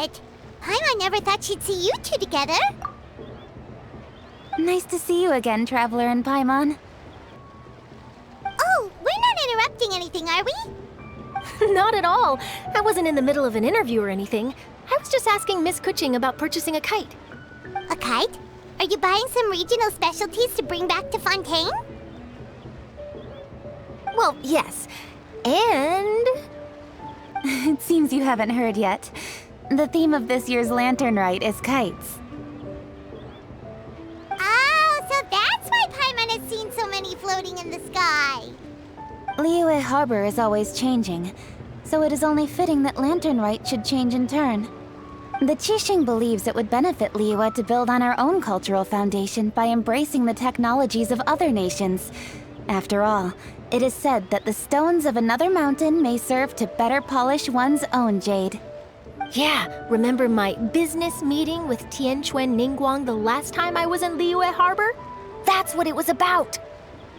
it. Paimon never thought she'd see you two together. Nice to see you again, Traveler and Paimon. Oh, we're not interrupting anything, are we? Not at all. I wasn't in the middle of an interview or anything. I was just asking Miss Kuching about purchasing a kite. A kite? Are you buying some regional specialties to bring back to Fontaine? Well, yes. And... It seems you haven't heard yet. The theme of this year's Lantern Rite is kites. Oh, so that's why Paimon has seen so many floating in the sky. Liyue Harbor is always changing, so it is only fitting that Lantern Rite should change in turn. The Qixing believes it would benefit Liyue to build on our own cultural foundation by embracing the technologies of other nations. After all, it is said that the stones of another mountain may serve to better polish one's own jade. Yeah, remember my business meeting with Tianquan Ningguang the last time I was in Liyue Harbor? That's what it was about.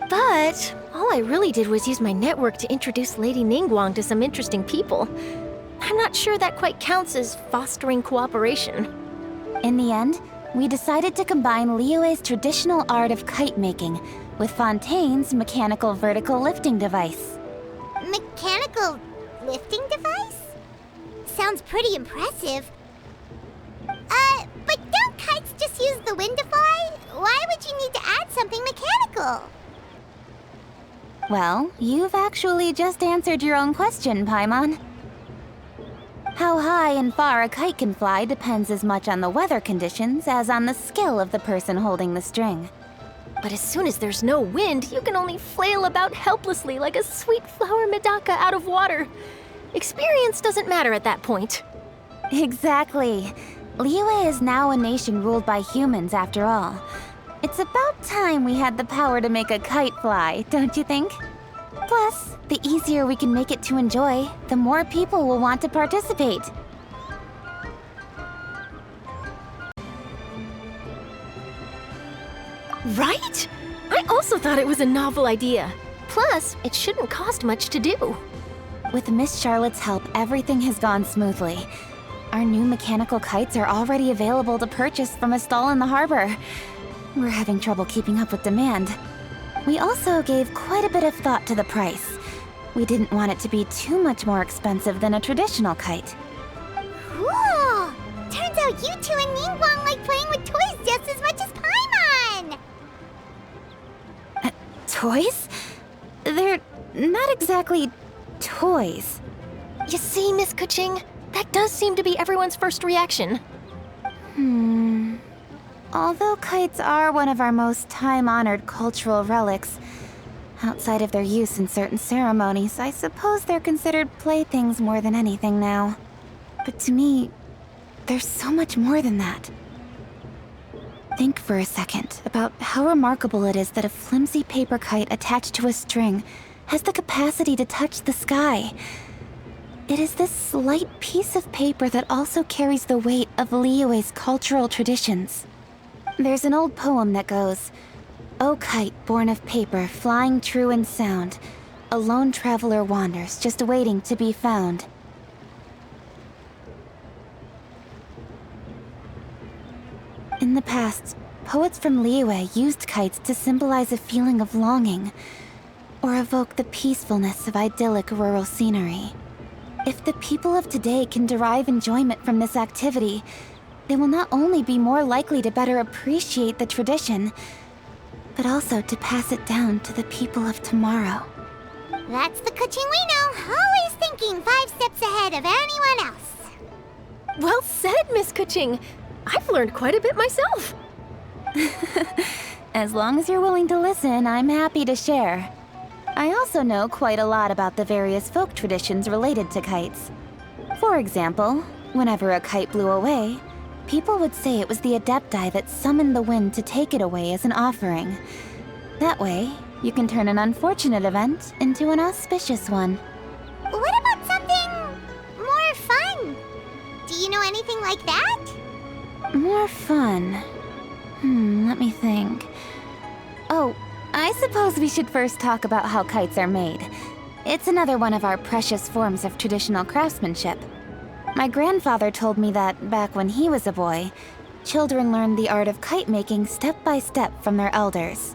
But all I really did was use my network to introduce Lady Ningguang to some interesting people. I'm not sure that quite counts as fostering cooperation. In the end, we decided to combine Liyue's traditional art of kite making with Fontaine's mechanical vertical lifting device. Mechanical lifting device? Sounds pretty impressive. But don't kites just use the wind to fly? Why would you need to add something mechanical? Well, you've actually just answered your own question, Paimon. How high and far a kite can fly depends as much on the weather conditions as on the skill of the person holding the string. But as soon as there's no wind, you can only flail about helplessly like a sweet flower medaka out of water. Experience doesn't matter at that point. Exactly. Liyue is now a nation ruled by humans, after all. It's about time we had the power to make a kite fly, don't you think? Plus, the easier we can make it to enjoy, the more people will want to participate. Right? I also thought it was a novel idea. Plus, it shouldn't cost much to do. With Miss Charlotte's help, everything has gone smoothly. Our new mechanical kites are already available to purchase from a stall in the harbor. We're having trouble keeping up with demand. We also gave quite a bit of thought to the price. We didn't want it to be too much more expensive than a traditional kite. Cool! Turns out you two and Ningguang like playing with toys just as much as Paimon! Toys? They're not exactly toys. You see, Miss Kuching, that does seem to be everyone's first reaction. Although kites are one of our most time-honored cultural relics, outside of their use in certain ceremonies, I suppose they're considered playthings more than anything now. But to me, there's so much more than that. Think for a second about how remarkable it is that a flimsy paper kite attached to a string has the capacity to touch the sky. It is this slight piece of paper that also carries the weight of Liyue's cultural traditions. There's an old poem that goes, "O kite born of paper, flying true and sound, a lone traveler wanders, just waiting to be found." In the past, poets from Liyue used kites to symbolize a feeling of longing, or evoke the peacefulness of idyllic rural scenery. If the people of today can derive enjoyment from this activity, they will not only be more likely to better appreciate the tradition, but also to pass it down to the people of tomorrow. That's the Kuching we know, always thinking 5 steps ahead of anyone else. Well said, Miss Kuching. I've learned quite a bit myself. As long as you're willing to listen, I'm happy to share. I also know quite a lot about the various folk traditions related to kites. For example, whenever a kite blew away, people would say it was the Adepti that summoned the wind to take it away as an offering. That way, you can turn an unfortunate event into an auspicious one. What about something more fun? Do you know anything like that? More fun? Let me think. Oh, I suppose we should first talk about how kites are made. It's another one of our precious forms of traditional craftsmanship. My grandfather told me that back when he was a boy, children learned the art of kite making step by step from their elders.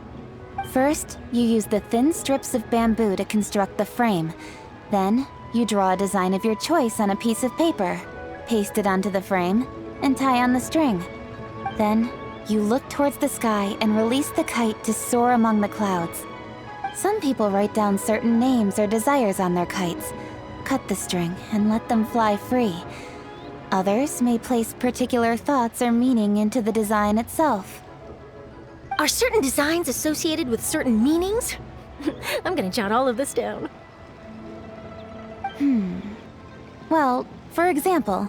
First, you use the thin strips of bamboo to construct the frame. Then, you draw a design of your choice on a piece of paper, paste it onto the frame, and tie on the string. Then, you look towards the sky and release the kite to soar among the clouds. Some people write down certain names or desires on their kites, cut the string, and let them fly free. Others may place particular thoughts or meaning into the design itself. Are certain designs associated with certain meanings? I'm gonna jot all of this down. Well, for example,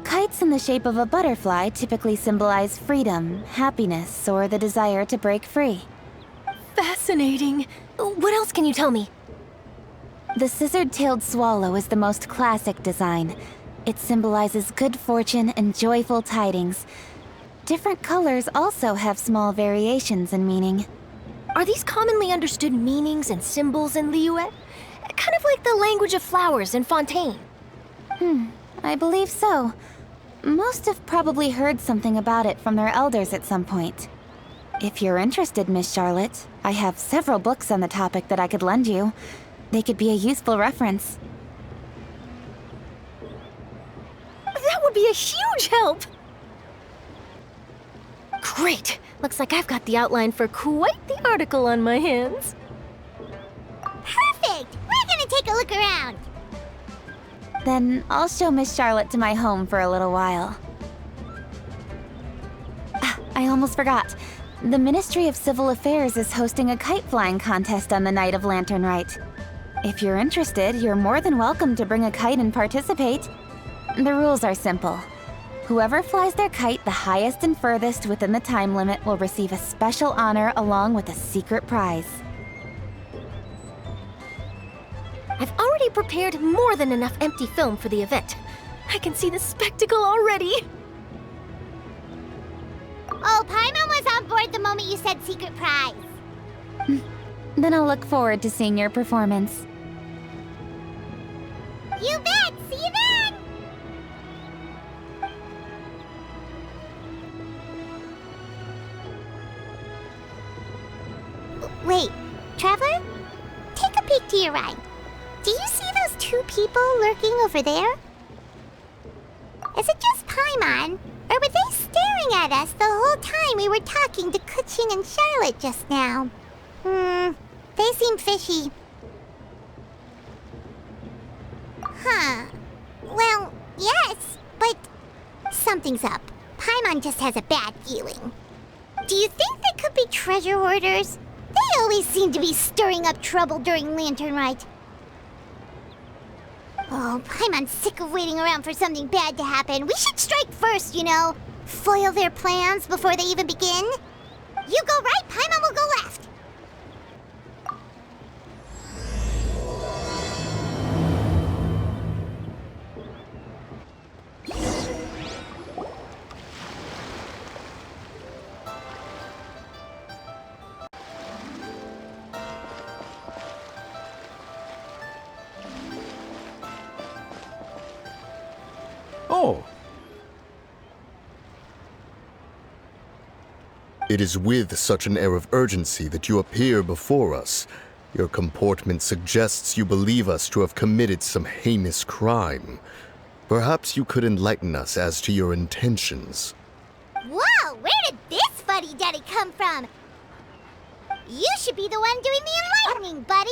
kites in the shape of a butterfly typically symbolize freedom, happiness, or the desire to break free. Fascinating. What else can you tell me? The scissor-tailed swallow is the most classic design. It symbolizes good fortune and joyful tidings. Different colors also have small variations in meaning. Are these commonly understood meanings and symbols in Liyue? Kind of like the language of flowers in Fontaine. I believe so. Most have probably heard something about it from their elders at some point. If you're interested, Miss Charlotte, I have several books on the topic that I could lend you. They could be a useful reference. That would be a huge help! Great! Looks like I've got the outline for quite the article on my hands. Perfect! We're gonna take a look around. Then I'll show Miss Charlotte to my home for a little while. I almost forgot. The Ministry of Civil Affairs is hosting a kite flying contest on the night of Lantern Rite. If you're interested, you're more than welcome to bring a kite and participate. The rules are simple. Whoever flies their kite the highest and furthest within the time limit will receive a special honor along with a secret prize. I've already prepared more than enough empty film for the event. I can see the spectacle already. Oh, Paimon was on board the moment you said secret prize. Then I'll look forward to seeing your performance. You bet! See you then! Wait, Traveler? Take a peek to your right. Do you see those two people lurking over there? Is it just Paimon? Or were they staring at us the whole time we were talking to Kuching and Charlotte just now? They seem fishy. Huh. Well, yes, but something's up. Paimon just has a bad feeling. Do you think they could be treasure hoarders? They always seem to be stirring up trouble during Lantern Rite. Oh, Paimon's sick of waiting around for something bad to happen. We should strike first, you know. Foil their plans before they even begin. You go right, Paimon will go left. Oh. It is with such an air of urgency that you appear before us. Your comportment suggests you believe us to have committed some heinous crime. Perhaps you could enlighten us as to your intentions. Whoa, where did this fuddy-duddy come from? You should be the one doing the enlightening, buddy.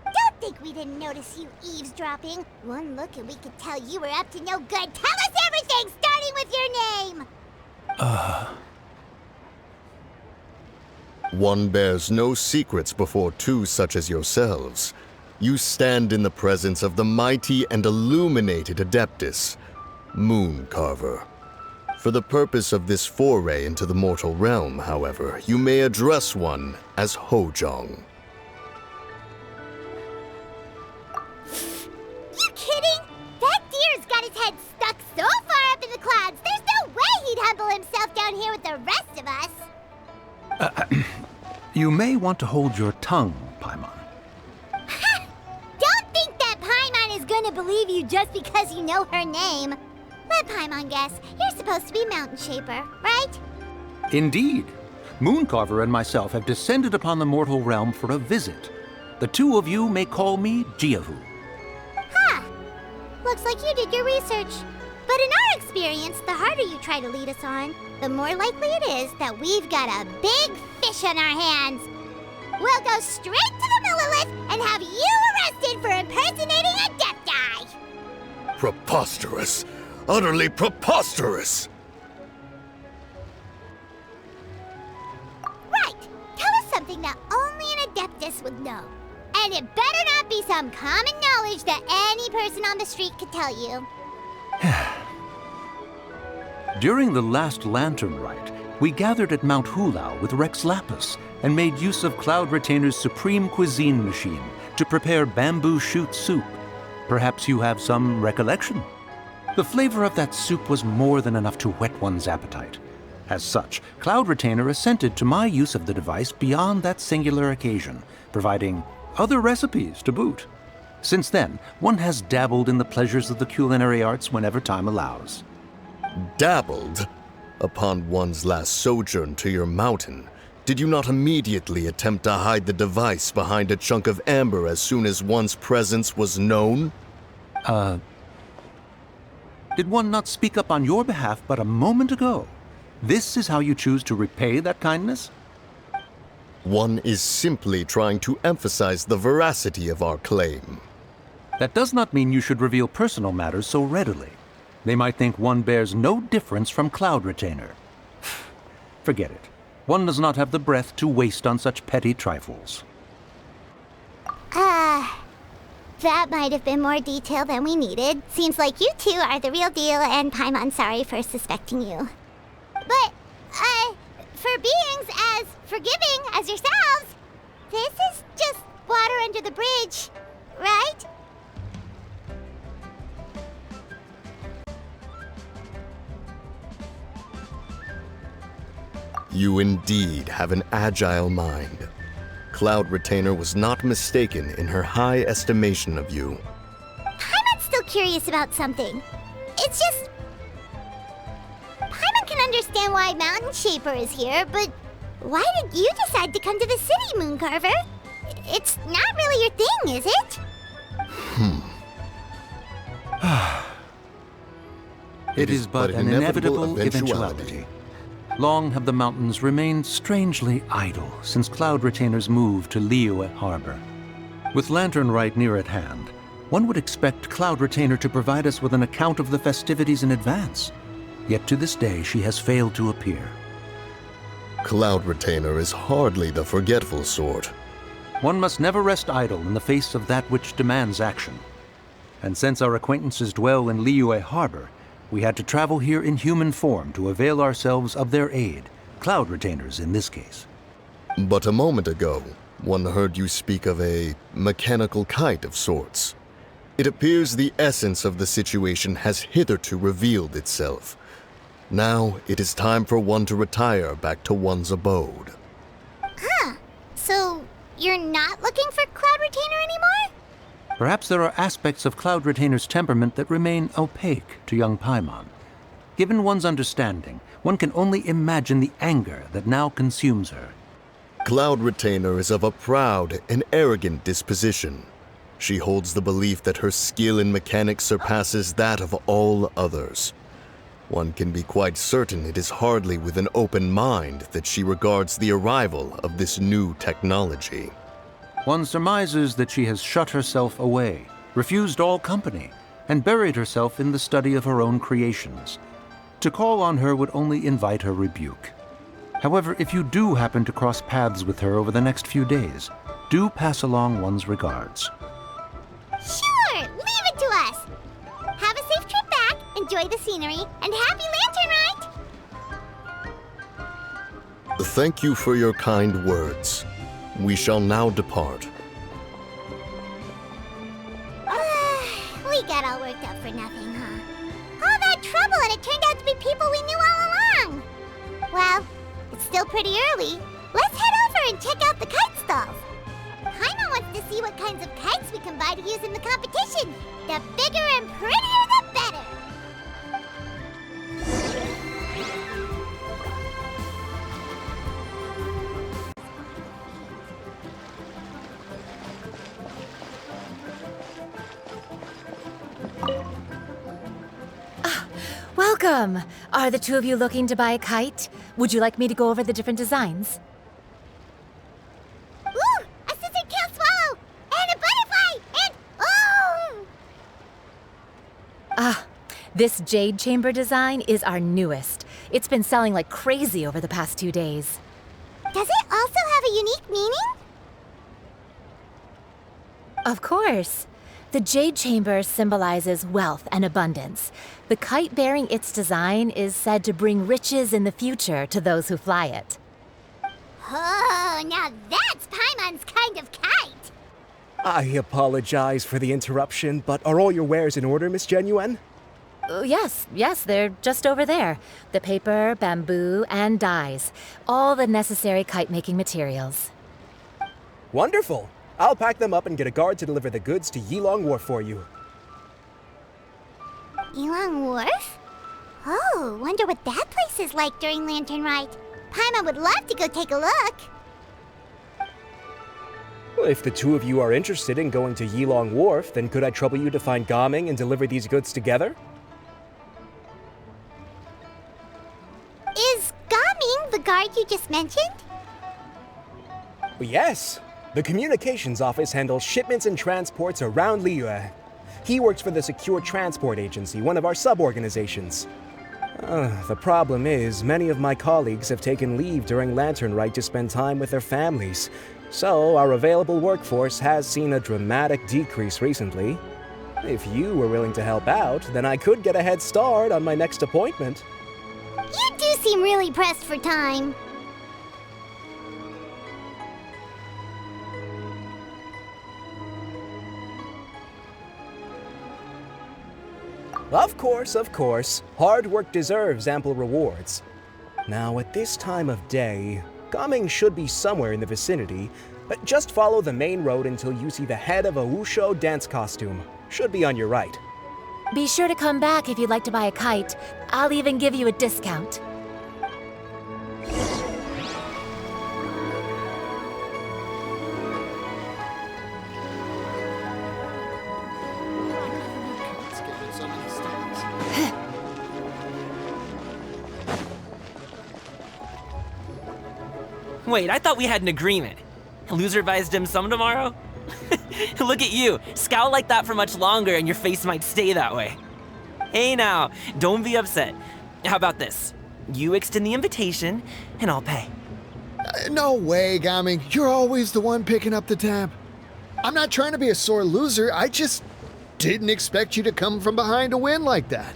Don't think we didn't notice you eavesdropping. One look and we could tell you were up to no good. Tell us everything, starting with your name. One bears no secrets before two such as yourselves. You stand in the presence of the mighty and illuminated Adeptus, Moon Carver. For the purpose of this foray into the mortal realm, however, you may address one as Hojong. You kidding? That deer's got his head stuck so far up in the clouds, there's no way he'd humble himself down here with the rest of us. You may want to hold your tongue, Paimon. Don't think that Paimon is gonna believe you just because you know her name. Let Paimon guess. You're supposed to be Mountain Shaper, right? Indeed. Mooncarver and myself have descended upon the mortal realm for a visit. The two of you may call me Jiahu. Huh. Looks like you did your research. But in our experience, the harder you try to lead us on, the more likely it is that we've got a big fish on our hands. We'll go straight to the Millilith and have you arrested for impersonating a Adepti! Preposterous! Utterly preposterous! Right! Tell us something that only an Adeptus would know. And it better not be some common knowledge that any person on the street could tell you. During the last lantern rite, we gathered at Mount Hulao with Rex Lapis and made use of Cloud Retainer's supreme cuisine machine to prepare bamboo shoot soup. Perhaps you have some recollection? The flavor of that soup was more than enough to whet one's appetite. As such, Cloud Retainer assented to my use of the device beyond that singular occasion, providing other recipes to boot. Since then, one has dabbled in the pleasures of the culinary arts whenever time allows. Dabbled? Upon one's last sojourn to your mountain, did you not immediately attempt to hide the device behind a chunk of amber as soon as one's presence was known? Did one not speak up on your behalf but a moment ago? This is how you choose to repay that kindness? One is simply trying to emphasize the veracity of our claim. That does not mean you should reveal personal matters so readily. They might think one bears no difference from Cloud Retainer. Forget it. One does not have the breath to waste on such petty trifles. That might have been more detail than we needed. Seems like you two are the real deal, and Paimon's sorry for suspecting you. But, for beings as forgiving as yourselves, this is just water under the bridge, right? You indeed have an agile mind. Cloud Retainer was not mistaken in her high estimation of you. Paimon's still curious about something. It's just... Paimon can understand why Mountain Shaper is here, but why did you decide to come to the city, Mooncarver? It's not really your thing, is it? It is but an inevitable eventuality. Long have the mountains remained strangely idle since Cloud Retainer's move to Liyue Harbor. With Lantern Rite near at hand, one would expect Cloud Retainer to provide us with an account of the festivities in advance. Yet to this day she has failed to appear. Cloud Retainer is hardly the forgetful sort. One must never rest idle in the face of that which demands action. And since our acquaintances dwell in Liyue Harbor, we had to travel here in human form to avail ourselves of their aid, Cloud Retainers in this case. But a moment ago, one heard you speak of a mechanical kite of sorts. It appears the essence of the situation has hitherto revealed itself. Now it is time for one to retire back to one's abode. Huh. So, you're not looking for Cloud Retainer anymore? Perhaps there are aspects of Cloud Retainer's temperament that remain opaque to young Paimon. Given one's understanding, one can only imagine the anger that now consumes her. Cloud Retainer is of a proud and arrogant disposition. She holds the belief that her skill in mechanics surpasses that of all others. One can be quite certain it is hardly with an open mind that she regards the arrival of this new technology. One surmises that she has shut herself away, refused all company, and buried herself in the study of her own creations. To call on her would only invite her rebuke. However, if you do happen to cross paths with her over the next few days, do pass along one's regards. Sure! Leave it to us! Have a safe trip back, enjoy the scenery, and happy Lantern Rite! Thank you for your kind words. We shall now depart. We got all worked up for nothing, huh? All that trouble and it turned out to be people we knew all along! Well, it's still pretty early. Let's head over and check out the kite stalls. Paimon wants to see what kinds of kites we can buy to use in the competition. The bigger and prettier, the better. Welcome! Are the two of you looking to buy a kite? Would you like me to go over the different designs? Ooh! A scissor-kill swallow! And a butterfly! And... oh! This jade chamber design is our newest. It's been selling like crazy over the past 2 days. Does it also have a unique meaning? Of course. The jade chamber symbolizes wealth and abundance. The kite bearing its design is said to bring riches in the future to those who fly it. Oh, now that's Paimon's kind of kite! I apologize for the interruption, but are all your wares in order, Miss Genuine? Yes, they're just over there. The paper, bamboo, and dyes. All the necessary kite-making materials. Wonderful! I'll pack them up and get a guard to deliver the goods to Yilong Wharf for you. Yilong Wharf? Oh, wonder what that place is like during Lantern Rite. Paimon would love to go take a look. Well, if the two of you are interested in going to Yilong Wharf, then could I trouble you to find Gaming and deliver these goods together? Is Gaming the guard you just mentioned? Well, yes. The communications office handles shipments and transports around Liyue. He works for the Secure Transport Agency, one of our sub-organizations. The problem is, many of my colleagues have taken leave during Lantern Rite to spend time with their families. So, our available workforce has seen a dramatic decrease recently. If you were willing to help out, then I could get a head start on my next appointment. You do seem really pressed for time. Of course. Hard work deserves ample rewards. Now, at this time of day, Gaming should be somewhere in the vicinity, but just follow the main road until you see the head of a Wushu dance costume. Should be on your right. Be sure to come back if you'd like to buy a kite. I'll even give you a discount. Wait, I thought we had an agreement. Loser buys dim sum tomorrow? Look at you, scowl like that for much longer and your face might stay that way. Hey now, don't be upset. How about this? You extend the invitation, and I'll pay. No way, Gaming. You're always the one picking up the tab. I'm not trying to be a sore loser. I just didn't expect you to come from behind to win like that.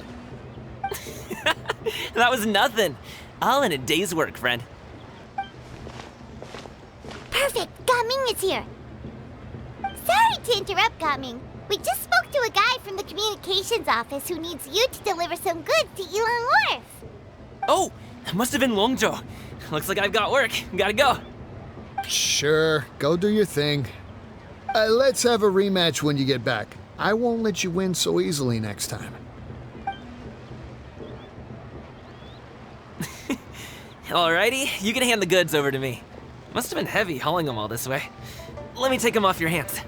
That was nothing. All in a day's work, friend. Perfect! Gaming is here! Sorry to interrupt, Gaming. We just spoke to a guy from the communications office who needs you to deliver some goods to Yilong Wharf. Oh, that must have been Longzhou. Looks like I've got work. Gotta go. Sure, go do your thing. Let's have a rematch when you get back. I won't let you win so easily next time. Alrighty, you can hand the goods over to me. Must have been heavy hauling them all this way. Let me take them off your hands.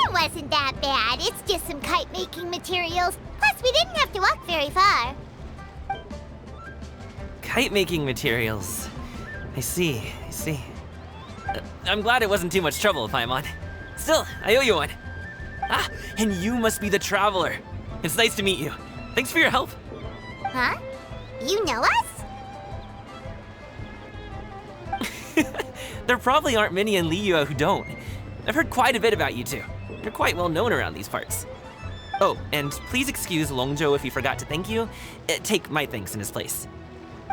It wasn't that bad. It's just some kite-making materials. Plus, we didn't have to walk very far. Kite-making materials. I see. I'm glad it wasn't too much trouble, Paimon. Still, I owe you one. Ah, and you must be the traveler. It's nice to meet you. Thanks for your help. Huh? You know us? There probably aren't many in Liyue who don't. I've heard quite a bit about you two. You're quite well known around these parts. Oh, and please excuse Longzhou if he forgot to thank you. Take my thanks in his place.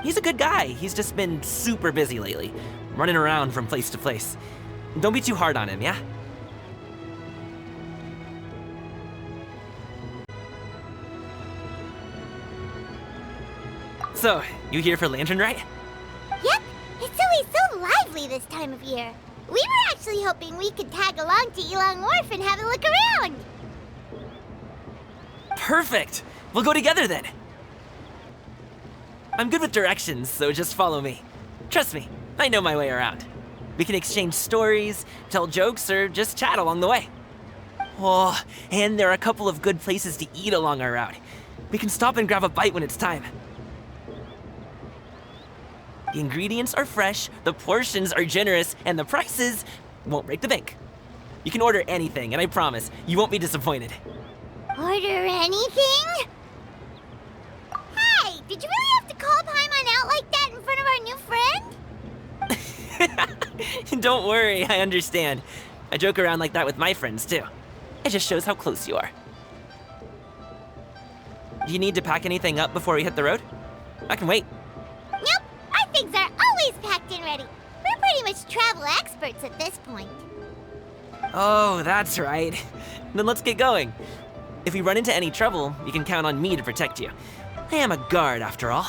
He's a good guy. He's just been super busy lately, running around from place to place. Don't be too hard on him, yeah? So, you here for Lantern Rite? Yep. It's always so lively this time of year. We were actually hoping we could tag along to Elong Wharf and have a look around. Perfect! We'll go together then. I'm good with directions, so just follow me. Trust me, I know my way around. We can exchange stories, tell jokes, or just chat along the way. Oh, and there are a couple of good places to eat along our route. We can stop and grab a bite when it's time. The ingredients are fresh, the portions are generous, and the prices won't break the bank. You can order anything, and I promise, you won't be disappointed. Order anything? Hey, did you really have to call Paimon out like that in front of our new friend? Don't worry, I understand. I joke around like that with my friends, too. It just shows how close you are. Do you need to pack anything up before we hit the road? I can wait. Nope, our things are always packed and ready. We're pretty much travel experts at this point. Oh, that's right. Then let's get going. If we run into any trouble, you can count on me to protect you. I am a guard, after all.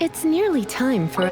It's nearly time for...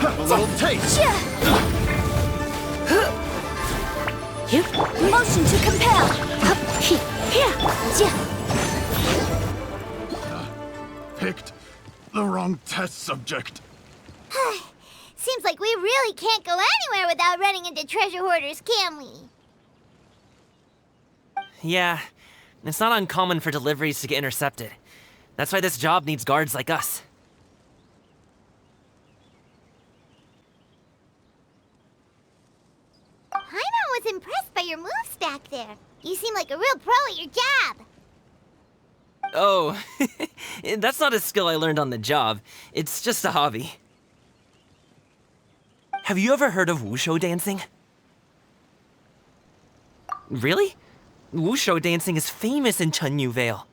Have a little taste. Motion to compel. Picked the wrong test subject. Seems like we really can't go anywhere without running into treasure hoarders, can we? Yeah, it's not uncommon for deliveries to get intercepted. That's why this job needs guards like us. Paimon was impressed by your move stack there. You seem like a real pro at your job. Oh, that's not a skill I learned on the job. It's just a hobby. Have you ever heard of wushu dancing? Really? Wushu dancing is famous in Chunyu Vale.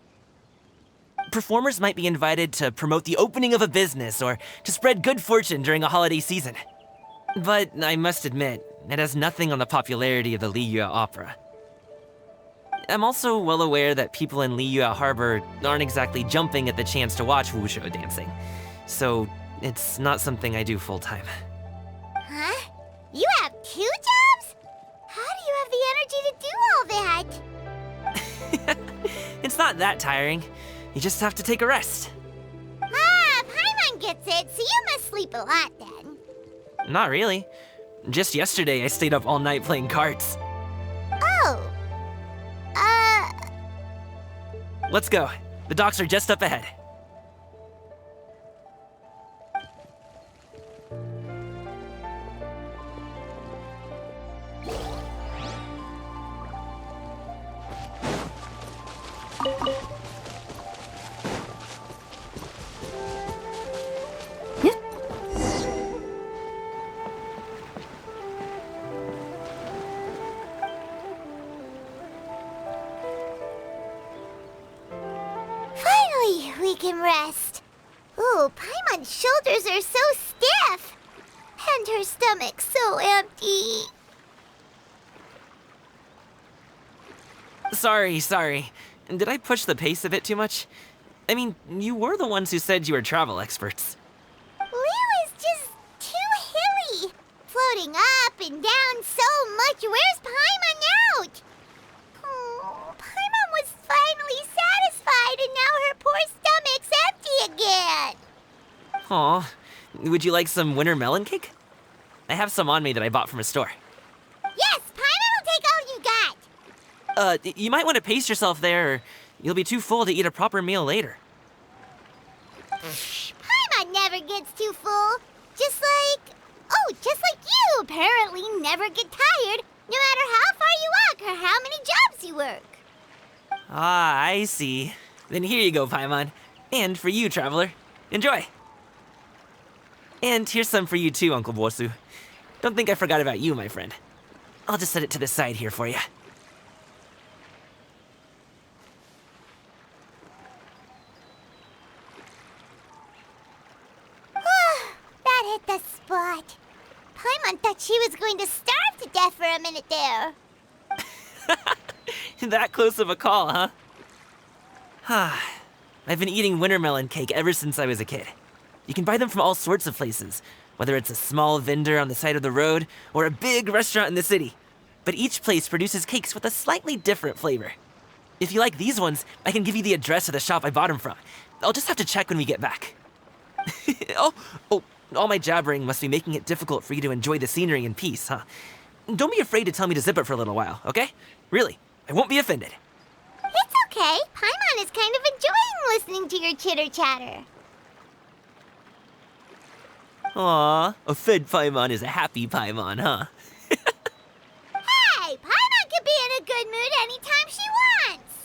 Performers might be invited to promote the opening of a business or to spread good fortune during a holiday season. But I must admit, it has nothing on the popularity of the Liyue Opera. I'm also well aware that people in Liyue Harbor aren't exactly jumping at the chance to watch Wushu dancing. So it's not something I do full-time. Huh? You have 2 jobs? How do you have the energy to do all that? It's not that tiring. You just have to take a rest. Ah, Paimon gets it, so you must sleep a lot then. Not really. Just yesterday, I stayed up all night playing cards. Oh. Let's go. The docks are just up ahead. Finally, we can rest. Ooh, Paimon's shoulders are so stiff. And her stomach so empty. Sorry. Did I push the pace a bit too much? I mean, you were the ones who said you were travel experts. Liu is just too hilly. Floating up and down so much. Where's Paimon out? Oh, Paimon was finally satisfied and now her poor stomach's empty again. Aw, would you like some winter melon cake? I have some on me that I bought from a store. Yes, Paimon will take all you got. You might want to pace yourself there, or you'll be too full to eat a proper meal later. Paimon never gets too full. Just like you apparently never get tired, no matter how far you walk or how many jobs you work. Ah, I see. Then here you go, Paimon. And for you, traveler. Enjoy. And here's some for you too, Uncle Bosu. Don't think I forgot about you, my friend. I'll just set it to the side here for you. That hit the spot. Paimon thought she was going to starve to death for a minute there. That close of a call, huh? I've been eating winter melon cake ever since I was a kid. You can buy them from all sorts of places, whether it's a small vendor on the side of the road or a big restaurant in the city. But each place produces cakes with a slightly different flavor. If you like these ones, I can give you the address of the shop I bought them from. I'll just have to check when we get back. Oh, all my jabbering must be making it difficult for you to enjoy the scenery in peace, huh? Don't be afraid to tell me to zip it for a little while, okay? Really, I won't be offended. It's okay. Paimon is kind of enjoying listening to your chitter-chatter. Aw, a fed Paimon is a happy Paimon, huh? Hey, Paimon can be in a good mood anytime she wants.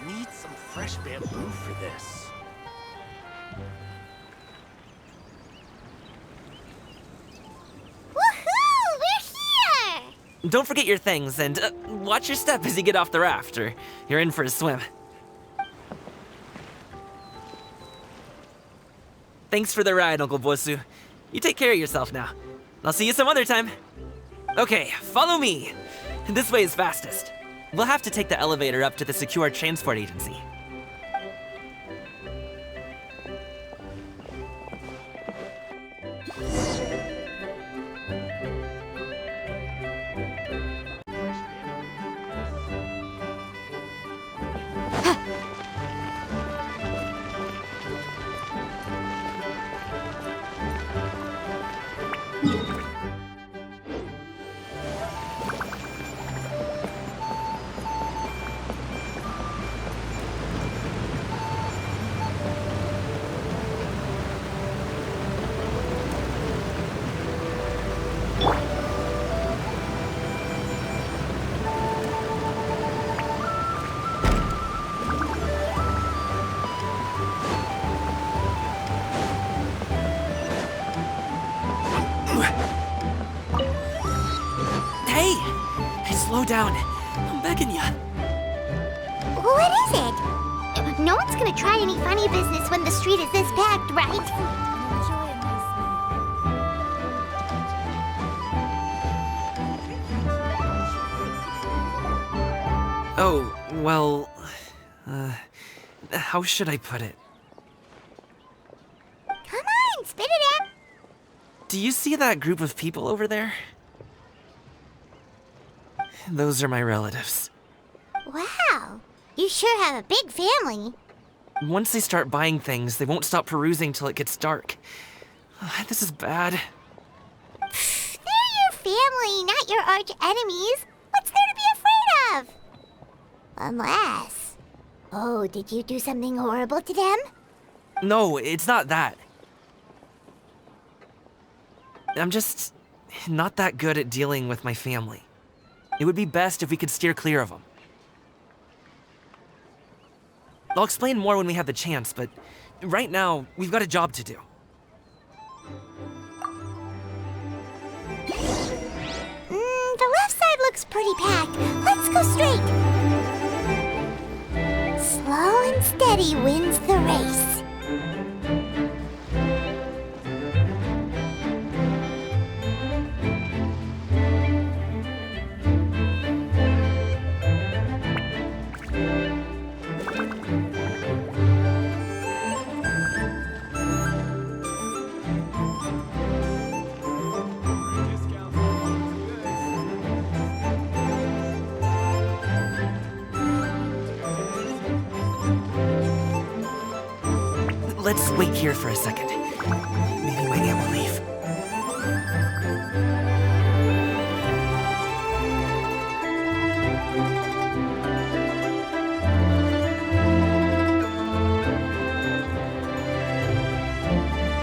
Need some fresh bamboo for this. Woohoo! We're here! Don't forget your things, and watch your step as you get off the raft, or you're in for a swim. Thanks for the ride, Uncle Bosu. You take care of yourself now. I'll see you some other time. Okay, follow me. This way is fastest. We'll have to take the elevator up to the secure transport agency. Hey! Slow down. I'm begging ya. What is it? No one's gonna try any funny business when the street is this packed, right? Oh, well... how should I put it? Come on, spit it out. Do you see that group of people over there? Those are my relatives. Wow, you sure have a big family. Once they start buying things, they won't stop perusing till it gets dark. This is bad. They're your family, not your arch enemies. What's there to be afraid of? Unless... Oh, did you do something horrible to them? No, it's not that. I'm just not that good at dealing with my family. It would be best if we could steer clear of them. I'll explain more when we have the chance, but right now, we've got a job to do. The left side looks pretty packed. Let's go straight. Slow and steady wins the race. Let's wait here for a second. Maybe my aunt will leave.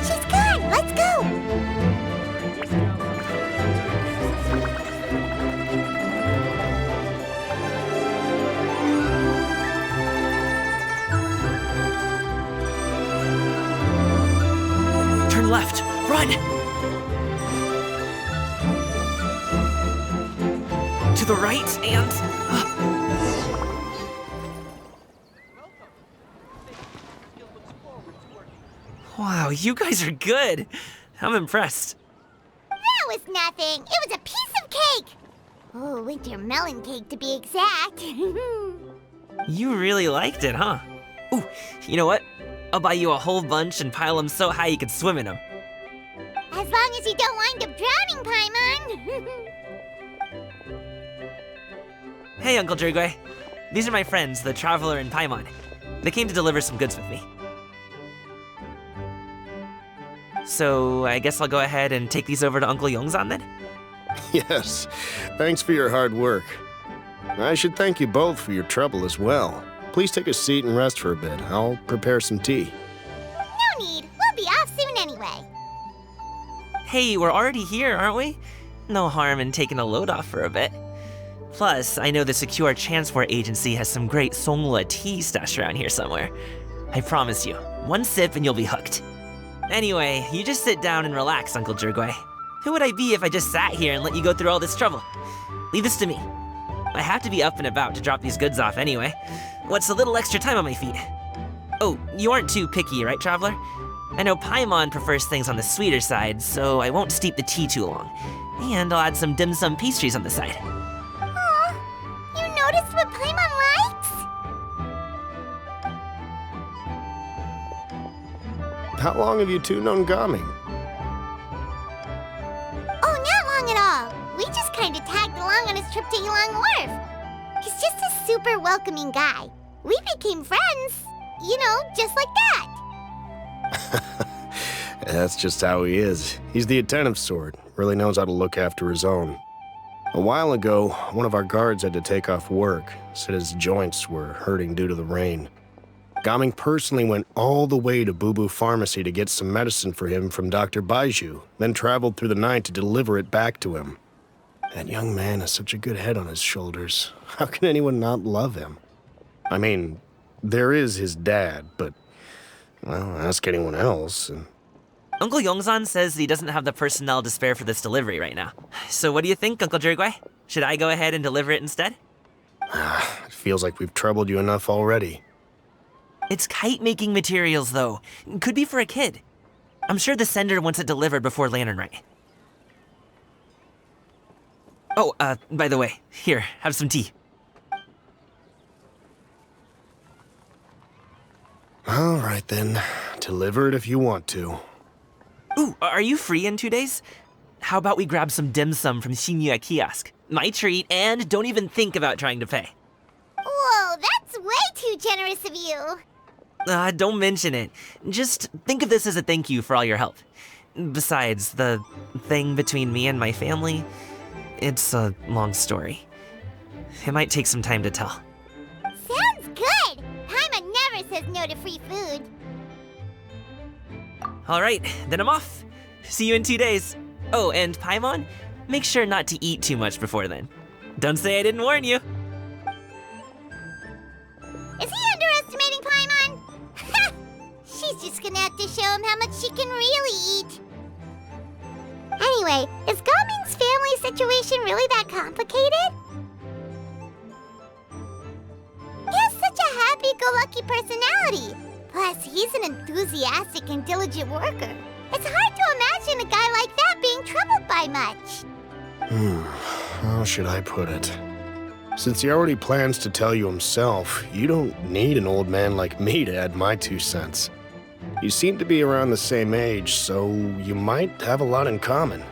She's gone. Let's go. Turn left. Run! To the right and... Wow, you guys are good. I'm impressed. That was nothing. It was a piece of cake. Oh, winter melon cake to be exact. You really liked it, huh? Ooh, you know what? I'll buy you a whole bunch and pile them so high you could swim in them. As long as you don't wind up drowning, Paimon. Hey, Uncle Jirgwe. These are my friends, the Traveler and Paimon. They came to deliver some goods with me. So, I guess I'll go ahead and take these over to Uncle Yongzan then? Yes, thanks for your hard work. I should thank you both for your trouble as well. Please take a seat and rest for a bit. I'll prepare some tea. No need. We'll be off soon anyway. Hey, we're already here, aren't we? No harm in taking a load off for a bit. Plus, I know the Secure Transport Agency has some great Songhua tea stashed around here somewhere. I promise you, one sip and you'll be hooked. Anyway, you just sit down and relax, Uncle Jirgwe. Who would I be if I just sat here and let you go through all this trouble? Leave this to me. I have to be up and about to drop these goods off anyway. What's a little extra time on my feet? Oh, you aren't too picky, right, Traveler? I know Paimon prefers things on the sweeter side, so I won't steep the tea too long. And I'll add some dim sum pastries on the side. Aw, you noticed what Paimon likes? How long have you two known Gaming? Oh, not long at all. We just kind of tagged along on his trip to Yulong Wharf. He's just a super welcoming guy. We became friends, you know, just like that. That's just how he is. He's the attentive sort, really knows how to look after his own. A while ago, one of our guards had to take off work, said his joints were hurting due to the rain. Gaming personally went all the way to Boo Boo Pharmacy to get some medicine for him from Dr. Baiju, then traveled through the night to deliver it back to him. That young man has such a good head on his shoulders. How can anyone not love him? I mean, there is his dad, but, well, ask anyone else, and Uncle Yongsan says he doesn't have the personnel to spare for this delivery right now. So what do you think, Uncle Jirgui? Should I go ahead and deliver it instead? It feels like we've troubled you enough already. It's kite-making materials, though. Could be for a kid. I'm sure the sender wants it delivered before Lantern Rite. Oh, by the way, here, have some tea. All right then. Deliver it if you want to. Ooh, are you free in 2 days? How about we grab some dim sum from Shinya Kiosk? My treat, and don't even think about trying to pay. Whoa, that's way too generous of you. Don't mention it. Just think of this as a thank you for all your help. Besides, the thing between me and my family, it's a long story. It might take some time to tell. Sounds good. Paimon never says no to free food. All right, then I'm off. See you in 2 days. Oh, and Paimon, make sure not to eat too much before then. Don't say I didn't warn you. Is he underestimating Paimon? She's just gonna have to show him how much she can really eat. Anyway, is Gaming's family situation really that complicated? He has such a happy-go-lucky personality. Plus, he's an enthusiastic and diligent worker. It's hard to imagine a guy like that being troubled by much. How should I put it? Since he already plans to tell you himself, you don't need an old man like me to add my 2 cents. You seem to be around the same age, so you might have a lot in common.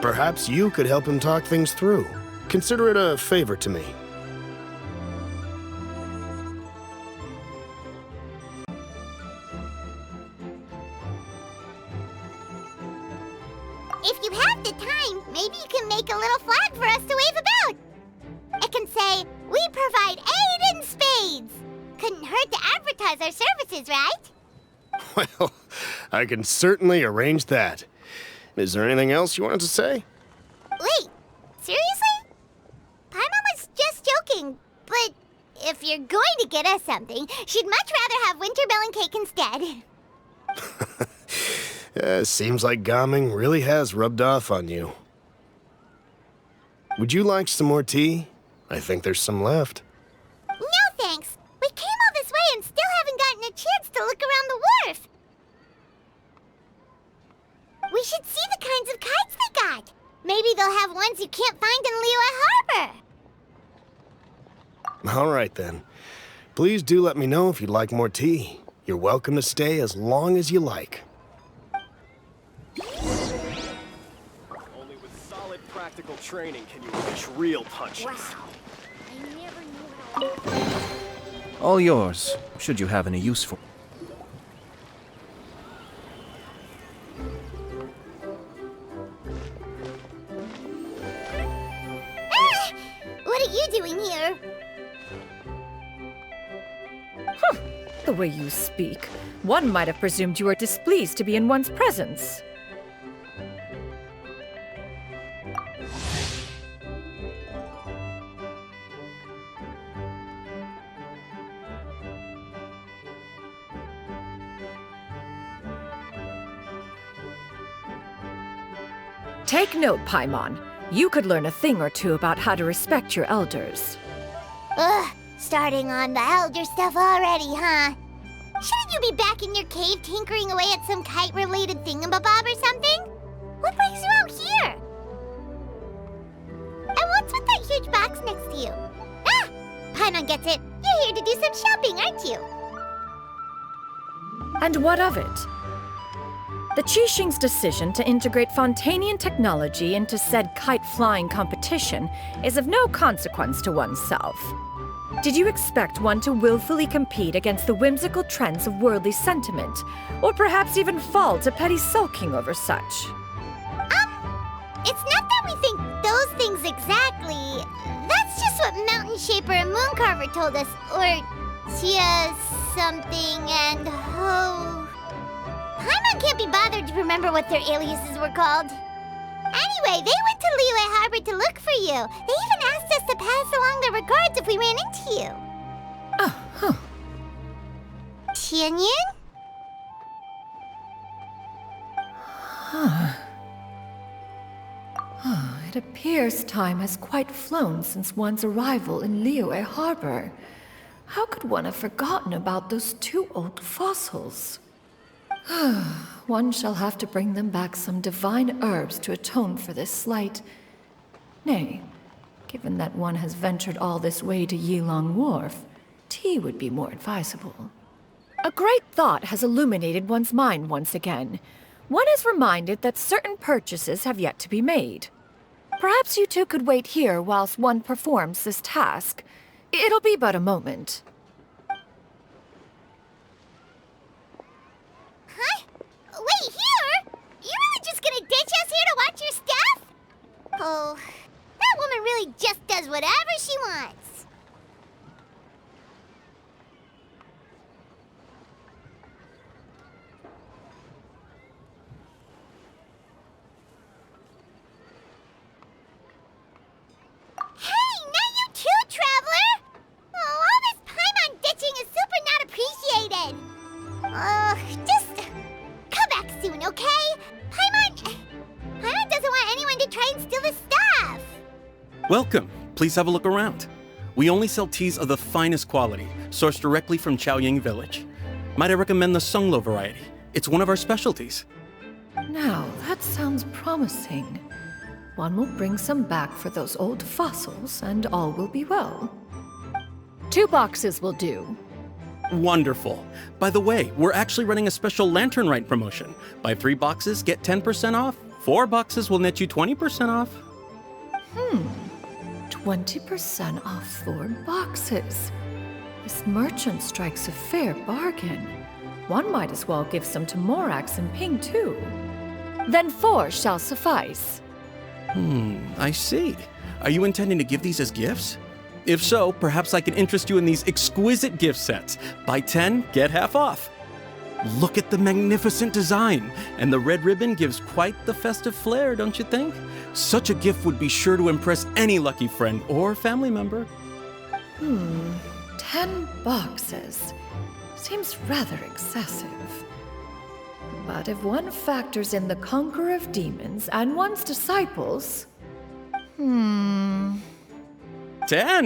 Perhaps you could help him talk things through. Consider it a favor to me. If you have the time, maybe you can make a little flag for us to wave about. It can say, "We provide aid in spades." Couldn't hurt to advertise our services, right? Well, I can certainly arrange that. Is there anything else you wanted to say? Wait, seriously? Paimon was just joking, but if you're going to get us something, she'd much rather have winter melon cake instead. Seems like Gaming really has rubbed off on you. Would you like some more tea? I think there's some left. No thanks. We came all this way and still haven't gotten a chance to look around the wharf. We should see the kinds of kites they got. Maybe they'll have ones you can't find in Liyue Harbor. All right then. Please do let me know if you'd like more tea. You're welcome to stay as long as you like. Only with solid practical training can you unleash real punches. I never knew how. All yours, should you have any use for. What are you doing here? The way you speak, one might have presumed you were displeased to be in one's presence. Take note, Paimon. You could learn a thing or two about how to respect your elders. Ugh, starting on the elder stuff already, huh? Shouldn't you be back in your cave tinkering away at some kite-related thingamabob or something? What brings you out here? And what's with that huge box next to you? Ah! Paimon gets it. You're here to do some shopping, aren't you? And what of it? The Qixing's decision to integrate Fontanian technology into said kite-flying competition is of no consequence to oneself. Did you expect one to willfully compete against the whimsical trends of worldly sentiment, or perhaps even fall to petty sulking over such? It's not that we think those things exactly. That's just what Mountain Shaper and Moon Carver told us, or Tia something and Ho. Paimon can't be bothered to remember what their aliases were called. Anyway, they went to Liyue Harbor to look for you. They even asked us to pass along their regards if we ran into you. Oh, huh. Tianyun? It appears time has quite flown since one's arrival in Liyue Harbor. How could one have forgotten about those 2 old fossils? One shall have to bring them back some divine herbs to atone for this slight. Nay, given that one has ventured all this way to Yilong Wharf, tea would be more advisable. A great thought has illuminated one's mind once again. One is reminded that certain purchases have yet to be made. Perhaps you two could wait here whilst one performs this task. It'll be but a moment. Huh? Wait, here? You really just gonna ditch us here to watch your stuff? Oh, that woman really just does whatever she wants. Hey, not you too, Traveler! Oh, all this Paimon ditching is super not appreciated. Just come back soon, okay? Paimon doesn't want anyone to try and steal his stuff. Welcome. Please have a look around. We only sell teas of the finest quality, sourced directly from Chaoying Village. Might I recommend the Sunglo variety? It's one of our specialties. Now, that sounds promising. One will bring some back for those old fossils, and all will be well. 2 boxes will do. Wonderful. By the way, we're actually running a special Lantern Rite promotion. Buy 3 boxes, get 10% off. 4 boxes will net you 20% off. 20% off 4 boxes. This merchant strikes a fair bargain. One might as well give some to Morax and Ping, too. Then 4 shall suffice. I see. Are you intending to give these as gifts? If so, perhaps I can interest you in these exquisite gift sets. Buy 10, get half off. Look at the magnificent design, and the red ribbon gives quite the festive flair, don't you think? Such a gift would be sure to impress any lucky friend or family member. 10 boxes. Seems rather excessive. But if one factors in the Conqueror of Demons and one's disciples... 10,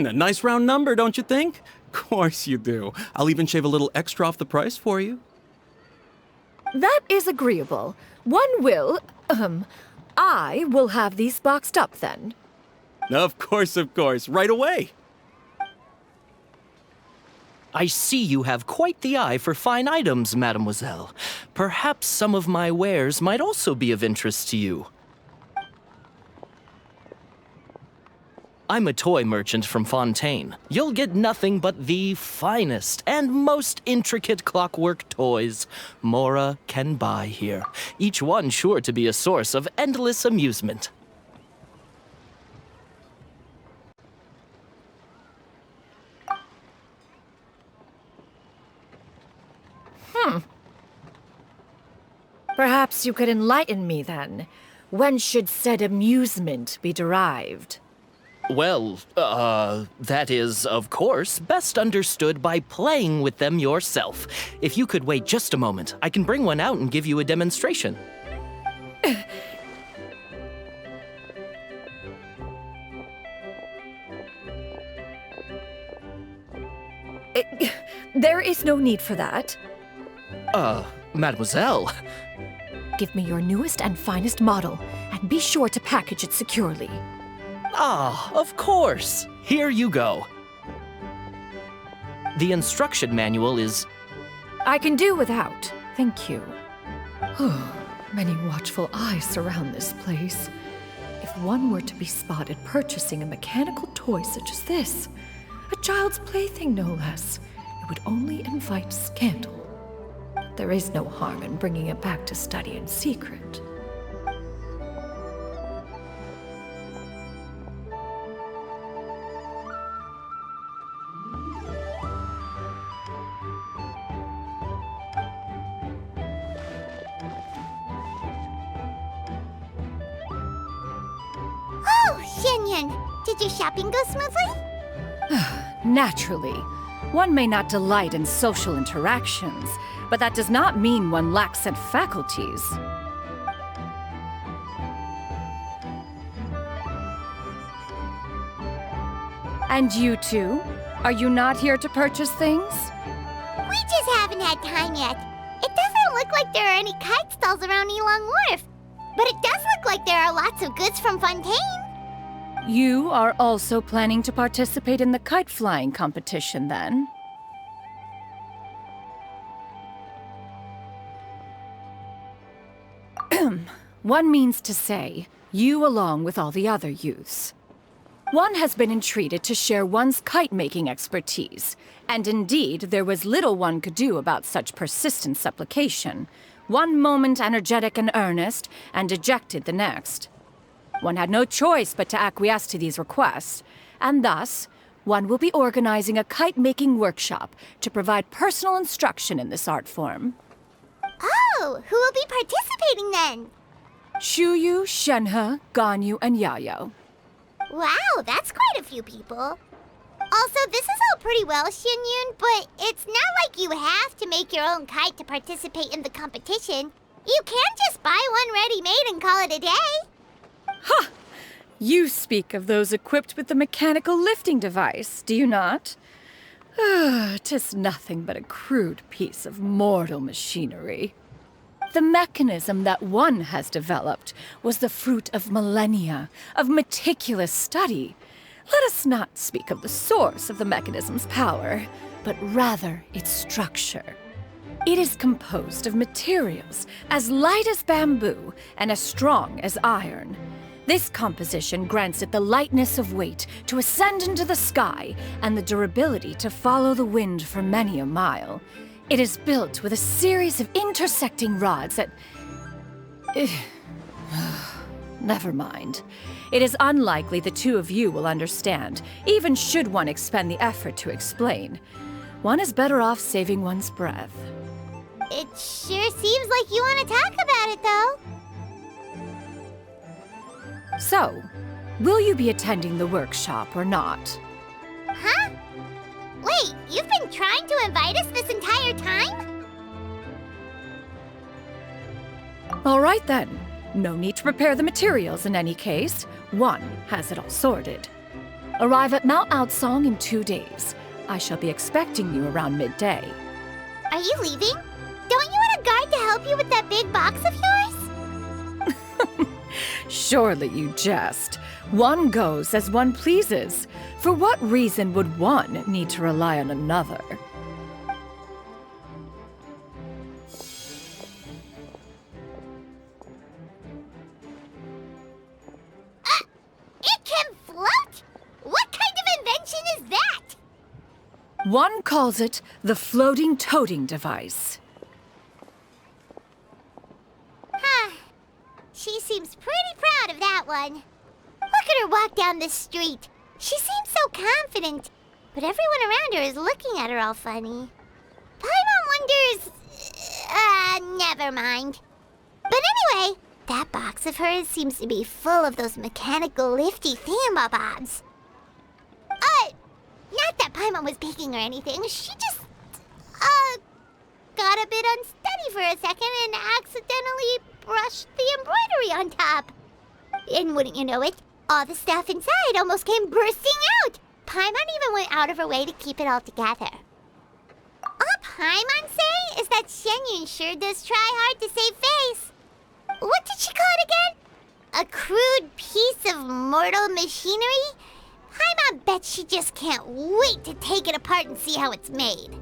a nice round number, don't you think? Course you do. I'll even shave a little extra off the price for you. That is agreeable. I will have these boxed up then. Of course, right away. I see you have quite the eye for fine items, mademoiselle. Perhaps some of my wares might also be of interest to you. I'm a toy merchant from Fontaine. You'll get nothing but the finest and most intricate clockwork toys Mora can buy here. Each one sure to be a source of endless amusement. Perhaps you could enlighten me then. When should said amusement be derived? Well, that is, of course, best understood by playing with them yourself. If you could wait just a moment, I can bring one out and give you a demonstration. There is no need for that. Mademoiselle. Give me your newest and finest model, and be sure to package it securely. Ah, of course. Here you go. The instruction manual is... I can do without, thank you. Many watchful eyes surround this place. If one were to be spotted purchasing a mechanical toy such as this, a child's plaything no less, it would only invite scandal. There is no harm in bringing it back to study in secret. Oh, Xianyan, did your shopping go smoothly? Naturally. One may not delight in social interactions, but that does not mean one lacks said faculties. And you two? Are you not here to purchase things? We just haven't had time yet. It doesn't look like there are any kite stalls around Elong Wharf. But it does look like there are lots of goods from Fontaine. You are also planning to participate in the kite flying competition, then? One means to say, you along with all the other youths. One has been entreated to share one's kite-making expertise, and indeed there was little one could do about such persistent supplication. One moment energetic and earnest, and dejected the next. One had no choice but to acquiesce to these requests, and thus, one will be organizing a kite-making workshop to provide personal instruction in this art form. Oh, who will be participating then? Shuyu, Shenhe, Ganyu, and Yayo. Wow, that's quite a few people. Also, this is all pretty well, Xinyun, but it's not like you have to make your own kite to participate in the competition. You can just buy one ready-made and call it a day. Ha! You speak of those equipped with the mechanical lifting device, do you not? 'Tis nothing but a crude piece of mortal machinery. The mechanism that one has developed was the fruit of millennia of meticulous study. Let us not speak of the source of the mechanism's power, but rather its structure. It is composed of materials as light as bamboo and as strong as iron. This composition grants it the lightness of weight to ascend into the sky and the durability to follow the wind for many a mile. It is built with a series of intersecting rods that... Never mind. It is unlikely the two of you will understand, even should one expend the effort to explain. One is better off saving one's breath. It sure seems like you want to talk about it, though. So, will you be attending the workshop or not? Huh? Wait, you've been trying to invite us this entire time? All right then. No need to prepare the materials in any case. One has it all sorted. Arrive at Mount Outsong in 2 days. I shall be expecting you around midday. Are you leaving? Don't you want a guard to help you with that big box of yours? Surely you jest. One goes as one pleases. For what reason would one need to rely on another? It can float? What kind of invention is that? One calls it the floating toting device. Huh. She seems pretty proud of that one. Look at her walk down the street. She seems so confident, but everyone around her is looking at her all funny. Paimon wonders... never mind. But anyway, that box of hers seems to be full of those mechanical lifty thingamabobs. Not that Paimon was peeking or anything. She just, got a bit unsteady for a second and accidentally brushed the embroidery on top. And wouldn't you know it, all the stuff inside almost came bursting out. Paimon even went out of her way to keep it all together. All Paimon say is that Xianyun sure does try hard to save face. What did she call it again? A crude piece of mortal machinery? Paimon bet she just can't wait to take it apart and see how it's made.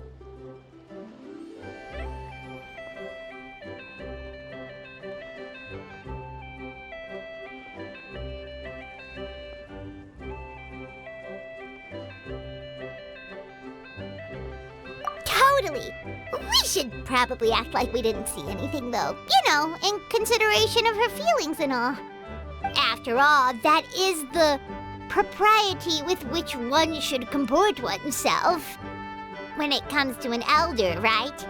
Totally. We should probably act like we didn't see anything, though. You know, in consideration of her feelings and all. After all, that is the propriety with which one should comport oneself. When it comes to an elder, right?